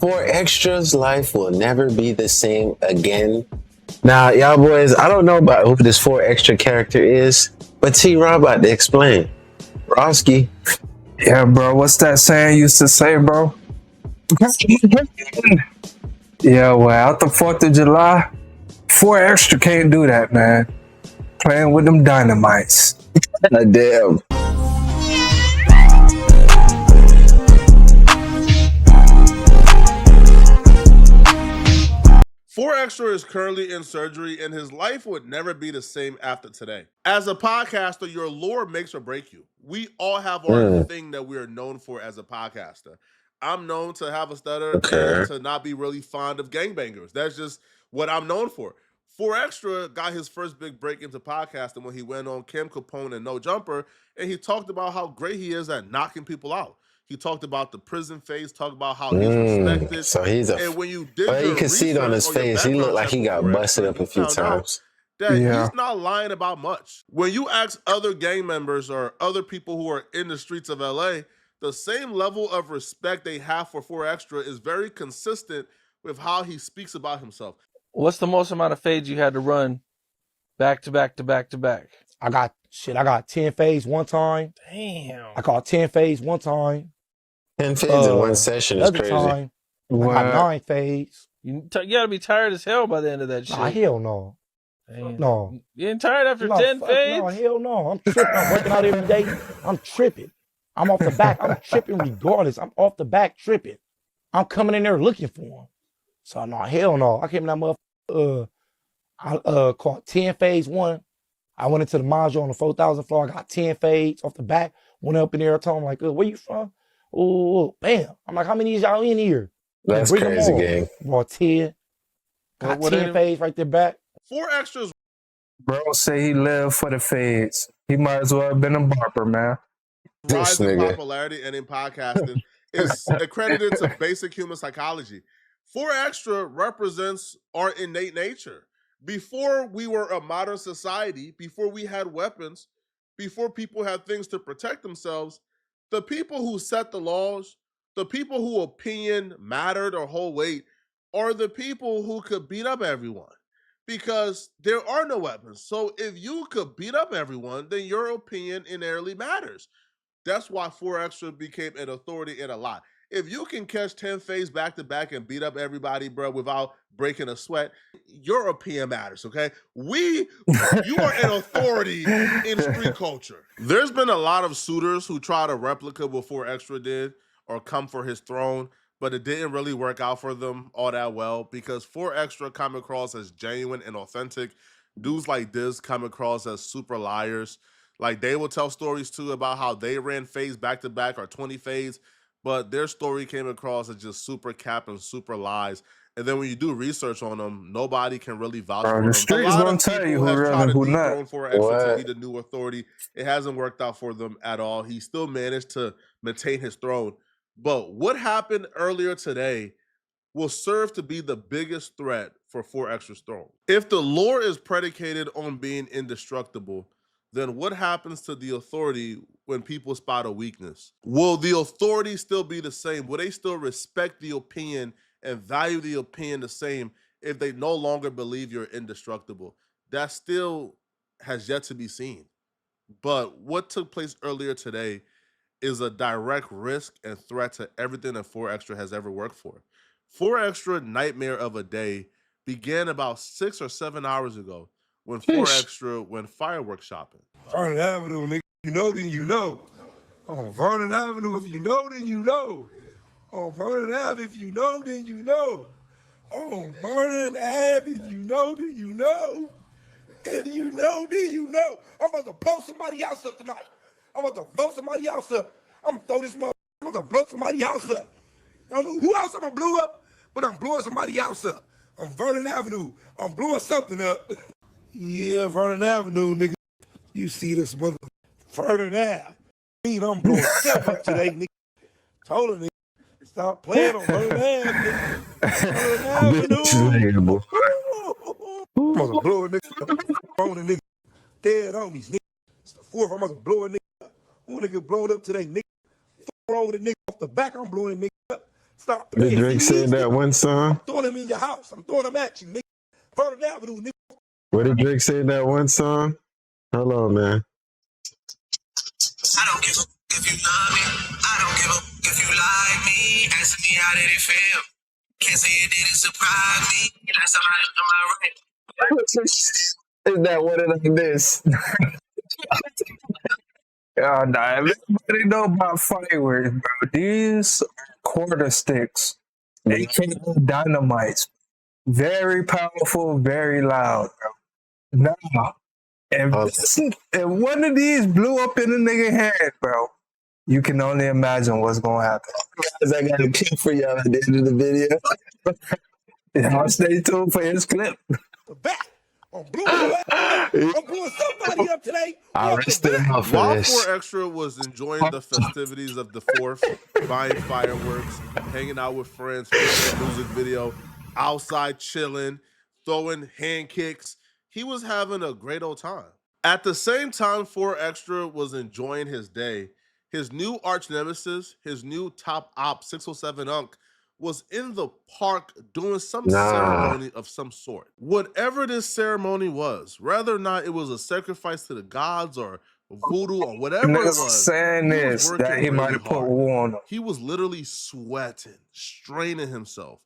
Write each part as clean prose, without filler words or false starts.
4Xtra's life will never be the same again. Now, y'all boys, I don't know about who this 4Xtra character is, but T-Rob about to explain. Roski. Yeah, bro. What's that saying used to say, bro? Yeah, well, out the 4th of July, 4Xtra can't do that, man. Playing with them dynamites. Damn. Four Extra is currently in surgery, and his life would never be the same after today. As a podcaster, your lore makes or break you. We all have our thing that we are known for as a podcaster. I'm known to have a stutter and to not be really fond of gangbangers. That's just what I'm known for. 4Xtra got his first big break into podcasting when he went on Kim Capone and No Jumper, and he talked about how great he is at knocking people out. He talked about the prison phase, talked about how he's respected. So he's and when you did well, your you can see it on his face. He looked like he got busted up a few times. That he's not lying about much. When you ask other gang members or other people who are in the streets of LA, the same level of respect they have for 4Xtra is very consistent with how he speaks about himself. What's the most amount of fades you had to run back to back to back to back? I got 10 fades one time. Damn. I caught 10 fades one time. 10 fades in one session is crazy. Time, I got 9 fades. You gotta be tired as hell by the end of that shit. Nah, hell no. Damn. No. You ain't tired after 10 fades? No, hell no. I'm tripping. I'm working out every day. I'm tripping. I'm off the back. I'm tripping regardless. I'm off the back tripping. I'm coming in there looking for him. So no, hell no. I came in that motherfucker. I caught 10 fades one. I went into the module on the 4,000 floor. I got 10 fades off the back. Went up in there. I told him like, where you from? Oh, bam. I'm like, how many of y'all in here? That's crazy, gang. Brought 10. Got 10 fades right there back. 4Xtra's. Bro say he lived for the fades. He might as well have been a barber, man. Rise in popularity and in podcasting is accredited to basic human psychology. 4Xtra represents our innate nature. Before we were a modern society, before we had weapons, before people had things to protect themselves, the people who set the laws, the people who opinion mattered or hold weight, are the people who could beat up everyone. Because there are no weapons. So if you could beat up everyone, then your opinion inherently matters. That's why 4Xtra became an authority in a lot. If you can catch 10 fades back to back and beat up everybody, bro, without breaking a sweat, your opinion matters, okay? You are an authority in street culture. There's been a lot of suitors who try to replicate what 4Xtra did or come for his throne, but it didn't really work out for them all that well because 4Xtra come across as genuine and authentic. Dudes like this come across as super liars. Like, they will tell stories, too, about how they ran fades back-to-back or 20 fades, but their story came across as just super cap and super lies. And then when you do research on them, nobody can really vouch for them. The streets gonna tell you who real and who not. 4Xtra to be the new authority. It hasn't worked out for them at all. He still managed to maintain his throne. But what happened earlier today will serve to be the biggest threat for 4Xtra's throne. If the lore is predicated on being indestructible, then what happens to the authority when people spot a weakness? Will the authority still be the same? Will they still respect the opinion and value the opinion the same if they no longer believe you're indestructible? That still has yet to be seen. But what took place earlier today is a direct risk and threat to everything that 4Xtra has ever worked for. 4Xtra nightmare of a day began about 6 or 7 hours ago when 4Xtra went fireworks shopping. Vernon Avenue, nigga. You know, then you know. On Vernon Avenue, if you know, then you know. On Vernon Ave, if you know, then you know. On Vernon Ave, if you know, then you know. If you know, then you know. I'm about to blow somebody else up tonight. I'm about to blow somebody else up. I'm gonna throw this mother. I'm gonna blow somebody else up. I don't know who else I'm gonna blow up, but I'm blowing somebody else up. On Vernon Avenue, I'm blowing something up. Yeah, Vernon Avenue, nigga. You see this mother Vernon Ave. I'm blowing stuff up today, nigga. Told her, nigga, stop playing on Vernon Ave, nigga. Vernon Avenue. I'm gonna blow a nigga on a nigga. Dead homies, nigga. It's the 4th, I'm gonna blow a nigga up. Who nigga blowing up today, nigga? Fuck wrong with a nigga off the back, I'm blowing a nigga up. Stop Did playing. Drake say that one song? I'm throwing him in your house. I'm throwing him at you, nigga. Vernon Avenue, nigga. What did Drake say in that one song? Hold on, man. I don't give a if you love me. I don't give a if you like me. Ask me how did it feel. Can't say it didn't surprise me. That's how I am right. Is that what it like this? Nah, everybody know about fireworks, bro. These quarter sticks, they can't be dynamites. Very powerful, very loud, bro. Now, if one of these blew up in a nigga hand, bro, you can only imagine what's gonna happen. Guys, I got a clip for y'all at the end of the video. Y'all stay tuned for his clip. Back. I'm blowing somebody up today. I rested him out for While this. 4Xtra was enjoying the festivities of the 4th, buying fireworks, hanging out with friends, filming a music video, outside chilling, throwing hand kicks, he was having a great old time. At the same time 4Xtra was enjoying his day, his new arch nemesis, his new top op 607 Unk, was in the park doing some ceremony of some sort. Whatever this ceremony was, whether or not it was a sacrifice to the gods or voodoo or whatever it was, saying he was this working that he might have put hard. war on him. He was literally sweating, straining himself.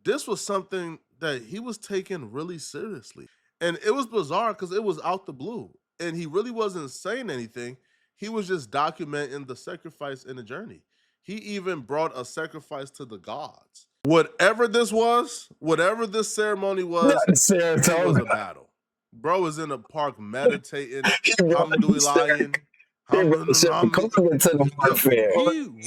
This was something that he was taking really seriously. And it was bizarre because it was out the blue. And he really wasn't saying anything. He was just documenting the sacrifice in the journey. He even brought a sacrifice to the gods. Whatever this was, whatever this ceremony was, it was a battle. Bro was in the park meditating, alhamdulillah. He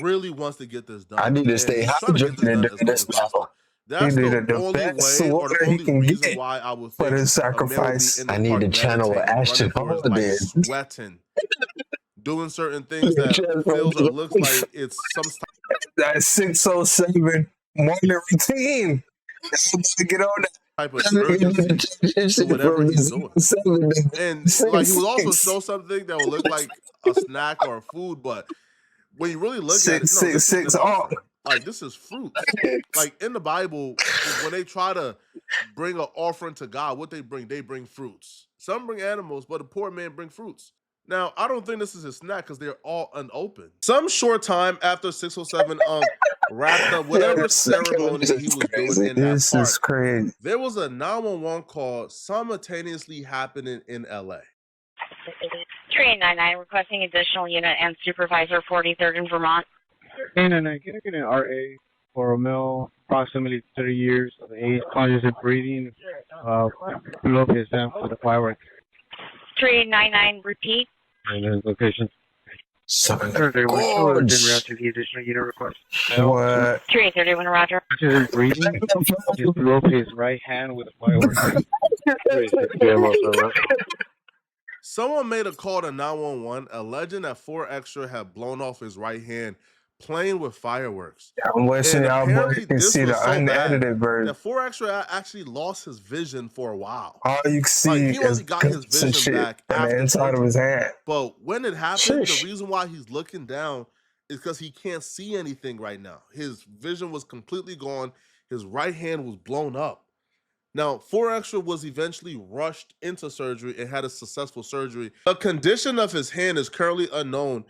really wants to get this done. I need to stay hydrated during this battle. That's the only way or the only reason why I would think his sacrifice. I need to channel what Ashton Hall did. Sweating, doing certain things that feels or looks like it's some that 607 morning routine. Get on that type of urgency to whatever he's doing. And like he would also show something that would look like a snack or a food, but when you really look at it, six off. Like this is fruit. Like in the Bible, when they try to bring an offering to God, what they bring fruits. Some bring animals, but the poor man bring fruits. Now, I don't think this is a snack because they're all unopened. Some short time after 607 wrapped up whatever ceremony he was doing in that park, is crazy. There was a 911 call simultaneously happening in LA. 3899 requesting additional unit and supervisor 43rd in Vermont. 899, can I get an RA for a male, approximately 30 years of age, conscious of breathing, below his down for the fireworks. 3899, repeat. And his location. Gorge. The additional unit request. What? 3831, Roger. Conscious of breathing, just below his right hand with a firework. Someone made a call to 911 alleging that 4Xtra had blown off his right hand playing with fireworks. I'm wishing And y'all apparently boys can this see was the so bad unedited version. that 4Xtra actually lost his vision for a while. All you can see Like, he is only got his guts and vision shit back on the after inside of surgery. his hand. But when it happened, Sheesh. the reason why he's looking down is because he can't see anything right now. His vision was completely gone. His right hand was blown up. Now, 4Xtra was eventually rushed into surgery and had a successful surgery. The condition of his hand is currently unknown,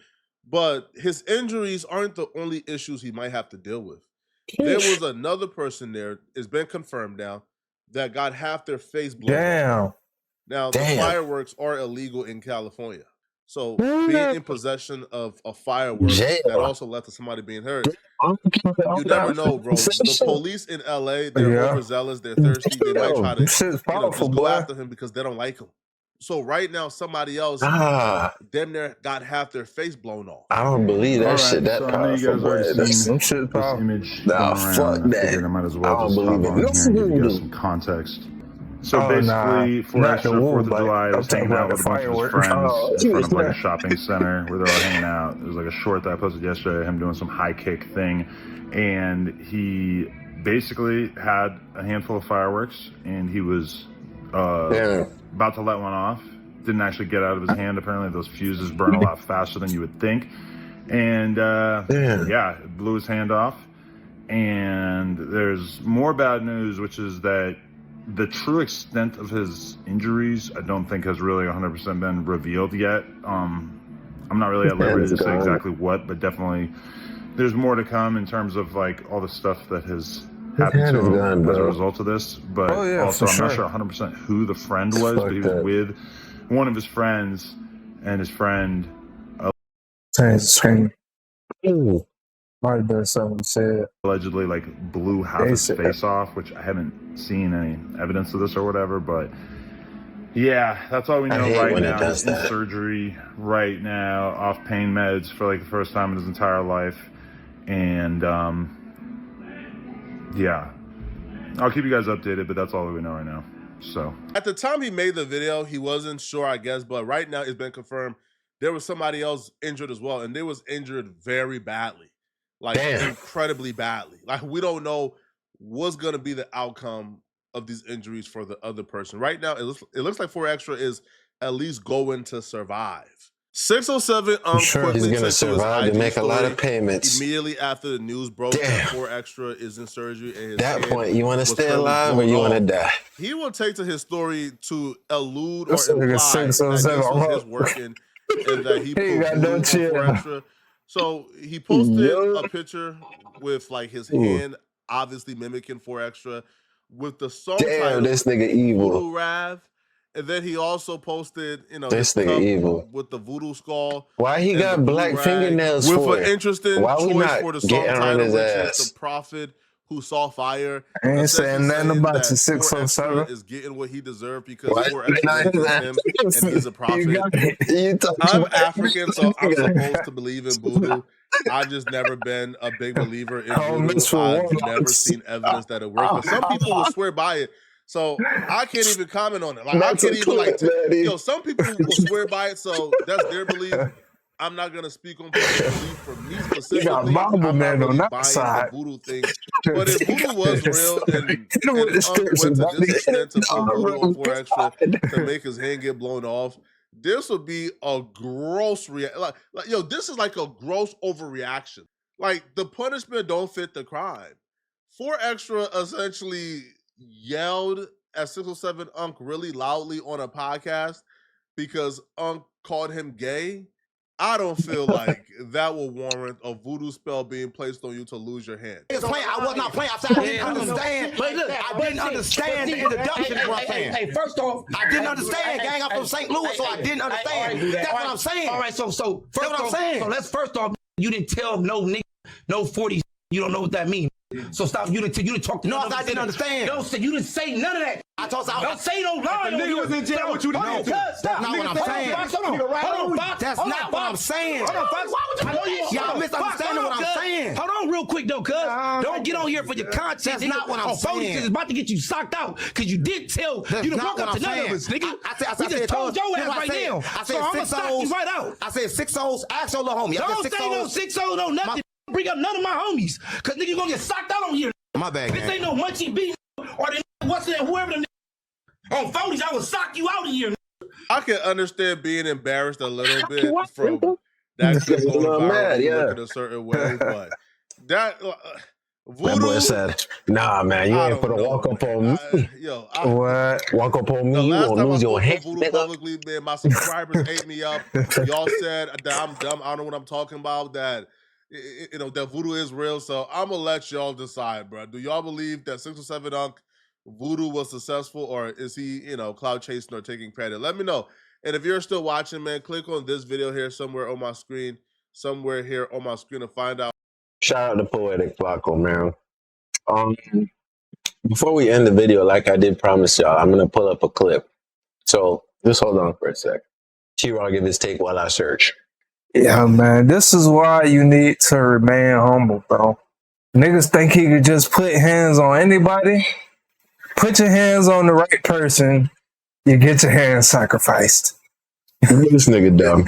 but his injuries aren't the only issues he might have to deal with. There was another person there, it's been confirmed now, that got half their face blown off. Damn. Now, the fireworks are illegal in California. So being in possession of a firework that also led to somebody being hurt, you never know, bro. The police in LA, they're overzealous, they're thirsty, they might try to just go after him because they don't like him. So right now, somebody else, damn near got half their face blown off. I don't believe that shit that so powerful. I know you guys already seen Some shit this image Nah, going fuck around. I that. figured I might as I well don't just hop believe on it. here and give you guys some context. So basically, 4Xtra 4th of July was hanging out with a bunch of his friends in front of like a shopping center where they're all hanging out. There's like a short that I posted yesterday of him doing some high kick thing, and he basically had a handful of fireworks, and he was about to let one off. Didn't actually get out of his hand. Apparently, those fuses burn a lot faster than you would think, and yeah, it blew his hand off. And there's more bad news, which is that the true extent of his injuries, I don't think has really 100% been revealed yet. I'm not really at liberty to say exactly what, but definitely there's more to come in terms of like all the stuff that has happened to him as a result of this. But also, I'm not sure 100% who the friend was, but he was with one of his friends, and his friend allegedly like blew half his face off, which I haven't seen any evidence of this or whatever, but yeah, that's all we know right now. He's in surgery right now, off pain meds for like the first time in his entire life. And yeah, I'll keep you guys updated, but that's all we know right now. So at the time he made the video, he wasn't sure, I guess, but right now it's been confirmed there was somebody else injured as well, and they was injured very badly, like incredibly badly. Like we don't know what's gonna be the outcome of these injuries for the other person. Right now, it looks like 4Xtra is at least going to survive. 607 he's gonna survive to make a lot of payments. Immediately after the news broke that 4Xtra is in surgery, and his that point, you want to stay alive or you want to die? He will take to his story to elude or imply that this was his working and that he put no 4Xtra. So he posted a picture with like his hand obviously mimicking 4Xtra with the song title, this nigga evil. Voodoo Rav. And then he also posted, you know, this nigga evil with the voodoo skull. Why he got black fingernails with for an interesting choice for the song title, which is The Prophet Who Saw Fire. I ain't saying nothing about the 607. Is getting what he deserved because 4Xtra is him and he's a prophet. I'm African, so I'm supposed to believe in voodoo. I've just never been a big believer in voodoo. I've never seen evidence that it works. But some people will swear by it. So I can't even comment on it. Like I can't even like, some people will swear by it. So that's their belief. I'm not gonna speak on people's belief. For me specifically, I'm not really buying the voodoo thing. But if voodoo was real and went to this extent to put voodoo on 4Xtra to make his hand get blown off, this would be a gross this is like a gross overreaction. Like the punishment don't fit the crime. 4Xtra essentially yelled at 607 Unc really loudly on a podcast because Unc called him gay. I don't feel like that will warrant a voodoo spell being placed on you to lose your hand. I was not playing. I didn't understand. I didn't understand the introduction. Hey, first off, I didn't understand. Gang, I'm from St. Louis, so I didn't understand. That's what I'm saying. All right, so first off, so let's first off, you didn't tell no nigga, no 40. You don't know what that means. So stop. You didn't talk to. No, I didn't understand. No, you didn't say none of that. I told you. Don't say no lie. The nigga was in jail. What you did? No, that's not what I'm saying. Hold on, that's not what I'm saying. Hold on, Fox. Y'all misunderstanding what I'm saying. Hold on, real quick though, cuz. Don't get on here for your content. That's not what I'm saying. Because it's about to get you socked out. Because you did tell. You didn't walk up to none of us, nigga. We just told your ass right now. I said I'm gonna sock you right out. I said 6 O's. Ask your little homie. Don't say no 6 O's, no nothing. Bring up none of my homies, cause nigga gonna get socked out on here. My bad. This ain't no Munchie B or the what's that whoever the on phonies. I will sock you out of here. I can understand being embarrassed a little bit from that clip going viral looking a certain way, but that voodoo. That boy said, "Nah, man, you ain't put a walk up on me. What? Walk up on me, you gonna lose your head." Publicly, man, my subscribers ate me up. Y'all said that I'm dumb. I don't know what I'm talking about. That. You know, that voodoo is real, so I'm gonna let y'all decide, bro. Do y'all believe that 607 Unc voodoo was successful, or is he, you know, cloud chasing or taking credit? Let me know. And if you're still watching, man, click on this video here somewhere on my screen, to find out. Shout out to Poetic Flacco, man. Before we end the video, like I did promise y'all, I'm gonna pull up a clip. So just hold on for a sec. T-Raw give his take while I search. Yeah, man, this is why you need to remain humble, bro. Niggas think he could just put hands on anybody. Put your hands on the right person, you get your hands sacrificed. This nigga dumb.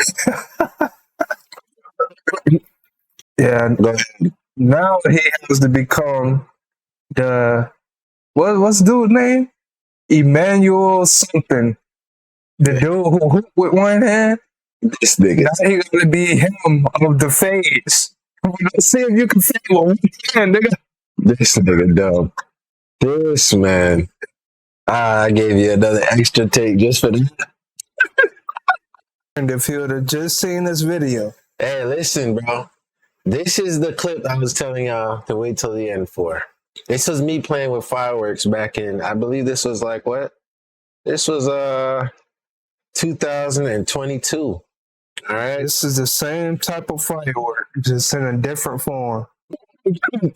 Yeah, now he has to become the what's the dude's name? Emmanuel something. The dude who hooped with one hand. This nigga. Now he gonna be him of the fades. Let's see if you can fade with one hand, nigga. This nigga dumb. This man. I gave you another extra take just for that. And if you would have just seen this video. Hey, listen, bro. This is the clip I was telling y'all to wait till the end for. This was me playing with fireworks back in, I believe this was like what? This was 2022. All right. This is the same type of firework, just in a different form. This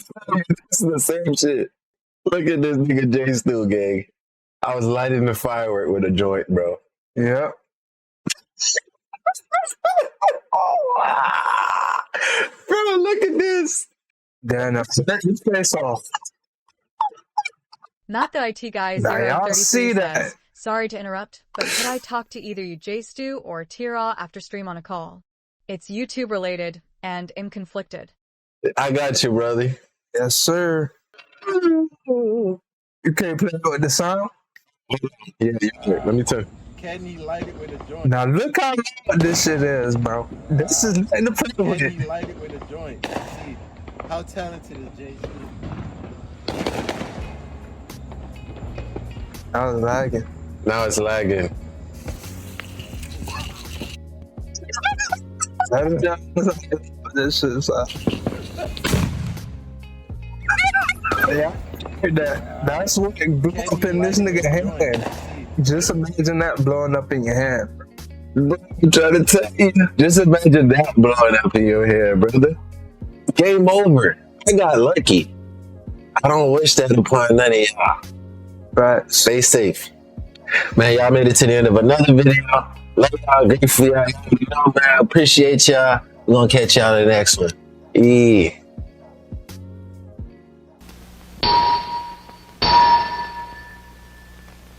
is the same shit. Look at this nigga J Stu gang. I was lighting the firework with a joint, bro. Yep. Bro, look at this. Then let his face off. Not the IT guy. Now y'all see that. Sorry to interrupt, but could I talk to either you J-Stu or Tira after stream on a call? It's YouTube related and am conflicted. I got you, brother. Yes, sir. You can't play with the sound? Yeah, let me tell you. Can he light it with a joint? Now look how loud this shit is, bro. This is nothing to play with. Can he light it with a joint? See, how talented is J-Stu? I was lagging. Now it's lagging. This shit is yeah, that's what it blew up in this nigga hand. Just imagine that blowing up in your hand. Bro, I'm trying to tell you. Just imagine that blowing up in your hair, brother. Game over. I got lucky. I don't wish that upon none of y'all. Right. Stay safe. Man, y'all made it to the end of another video. Love y'all, grateful y'all. You know, man, appreciate y'all. We're gonna catch y'all in the next one. Yeah.